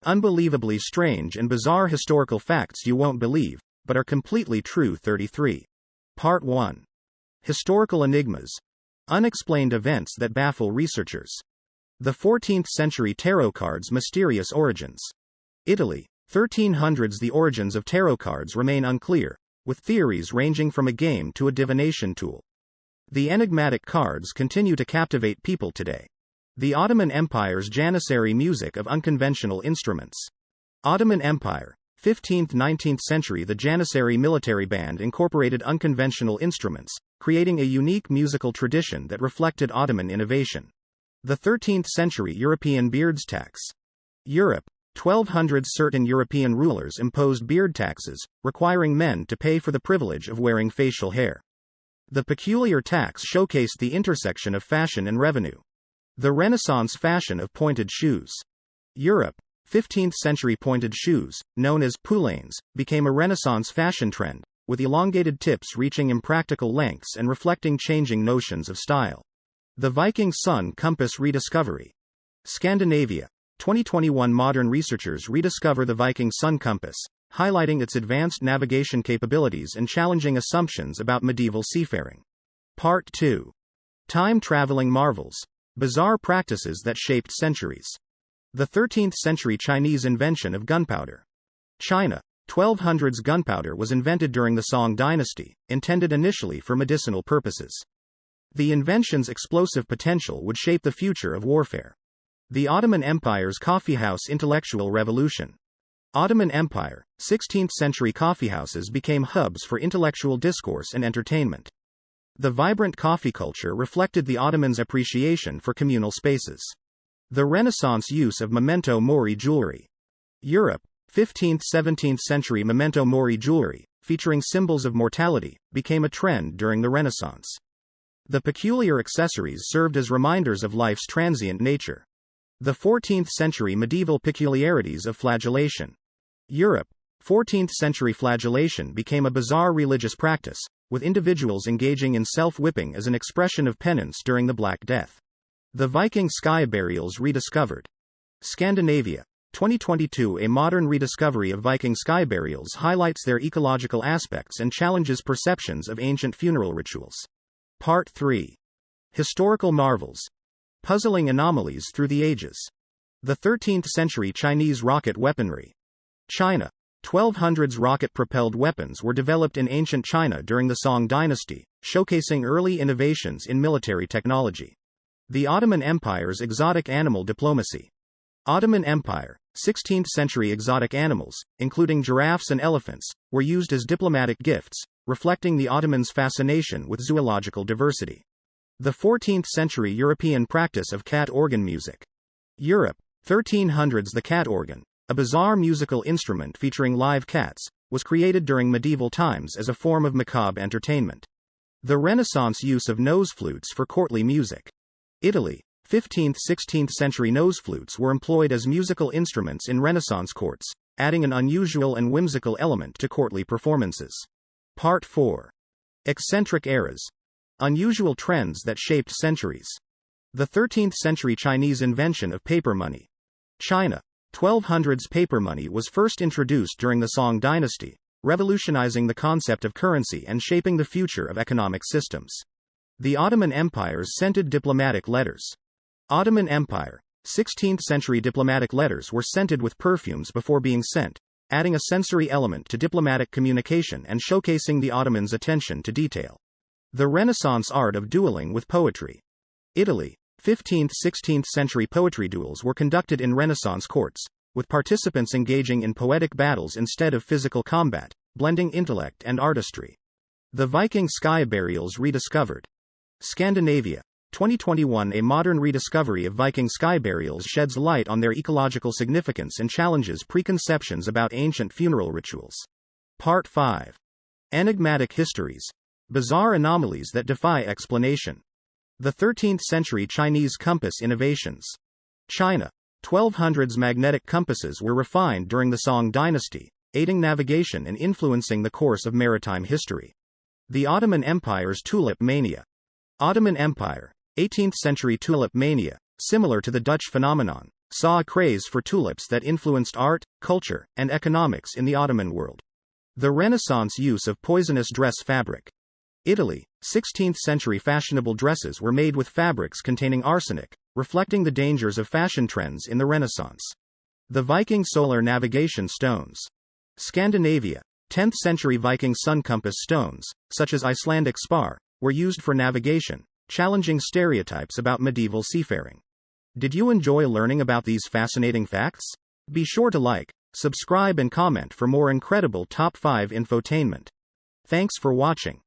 Unbelievably strange and bizarre historical facts you won't believe, but are completely true. 33. Part 1. Historical enigmas. Unexplained events that baffle researchers. The 14th century tarot cards' mysterious origins. Italy, 1300s. The origins of tarot cards remain unclear, with theories ranging from a game to a divination tool. The enigmatic cards continue to captivate people today. The Ottoman Empire's Janissary music of unconventional instruments. Ottoman Empire, 15th–19th century. The Janissary military band incorporated unconventional instruments, creating a unique musical tradition that reflected Ottoman innovation. The 13th century European beards tax. Europe, 1200s. Certain European rulers imposed beard taxes, requiring men to pay for the privilege of wearing facial hair. The peculiar tax showcased the intersection of fashion and revenue. The Renaissance fashion of pointed shoes. Europe, 15th century. Pointed shoes, known as poulaines, became a Renaissance fashion trend, with elongated tips reaching impractical lengths and reflecting changing notions of style. The Viking sun compass rediscovery. Scandinavia, 2021. Modern researchers rediscover the Viking sun compass, highlighting its advanced navigation capabilities and challenging assumptions about medieval seafaring. Part 2. Time-traveling marvels. Bizarre practices that shaped centuries. The 13th century Chinese invention of gunpowder. China, 1200s. Gunpowder was invented during the Song dynasty, intended initially for medicinal purposes. The invention's explosive potential would shape the future of warfare. The Ottoman Empire's coffeehouse intellectual revolution. Ottoman Empire, 16th century. Coffeehouses became hubs for intellectual discourse and entertainment. The vibrant coffee culture reflected the Ottomans' appreciation for communal spaces. The Renaissance use of memento mori jewelry. Europe, 15th–17th century. Memento mori jewelry, featuring symbols of mortality, became a trend during the Renaissance. The peculiar accessories served as reminders of life's transient nature. The 14th century. Medieval peculiarities of flagellation. Europe, 14th century. Flagellation became a bizarre religious practice, with individuals engaging in self-whipping as an expression of penance during the Black Death. The Viking sky burials rediscovered. Scandinavia, 2022. A modern rediscovery of Viking sky burials highlights their ecological aspects and challenges perceptions of ancient funeral rituals. Part 3. Historical marvels. Puzzling anomalies through the ages. The 13th century Chinese rocket weaponry. China, 1200s. Rocket-propelled weapons were developed in ancient China during the Song dynasty, showcasing early innovations in military technology. The Ottoman Empire's exotic animal diplomacy. Ottoman Empire, 16th century. Exotic animals, including giraffes and elephants, were used as diplomatic gifts, reflecting the Ottomans' fascination with zoological diversity. The 14th century European practice of cat organ music. Europe, 1300s. The cat organ, a bizarre musical instrument featuring live cats, was created during medieval times as a form of macabre entertainment. The Renaissance use of nose flutes for courtly music. Italy, 15th–16th century. Nose flutes were employed as musical instruments in Renaissance courts, adding an unusual and whimsical element to courtly performances. Part 4. Eccentric eras. Unusual trends that shaped centuries. The 13th century Chinese invention of paper money. China, 1200s. Paper money was first introduced during the Song dynasty, revolutionizing the concept of currency and shaping the future of economic systems. The Ottoman Empire's scented diplomatic letters. Ottoman Empire, 16th century. Diplomatic letters were scented with perfumes before being sent, adding a sensory element to diplomatic communication and showcasing the Ottomans' attention to detail. The Renaissance art of dueling with poetry. Italy, 15th–16th century. Poetry duels were conducted in Renaissance courts, with participants engaging in poetic battles instead of physical combat, blending intellect and artistry. The Viking sky burials rediscovered. Scandinavia, 2021. A modern rediscovery of Viking sky burials sheds light on their ecological significance and challenges preconceptions about ancient funeral rituals. Part 5. Enigmatic histories. Bizarre anomalies that defy explanation. The 13th century Chinese compass innovations. China, 1200s. Magnetic compasses were refined during the Song dynasty, aiding navigation and influencing the course of maritime history. The Ottoman Empire's tulip mania. Ottoman Empire, 18th century. Tulip mania, similar to the Dutch phenomenon, saw a craze for tulips that influenced art, culture, and economics in the Ottoman world. The Renaissance use of poisonous dress fabric. Italy, 16th century fashionable dresses were made with fabrics containing arsenic, reflecting the dangers of fashion trends in the Renaissance. The Viking solar navigation stones. Scandinavia, 10th century Viking sun compass stones, such as Icelandic spar, were used for navigation, challenging stereotypes about medieval seafaring. Did you enjoy learning about these fascinating facts? Be sure to like, subscribe, and comment for more incredible top 5 infotainment. Thanks for watching.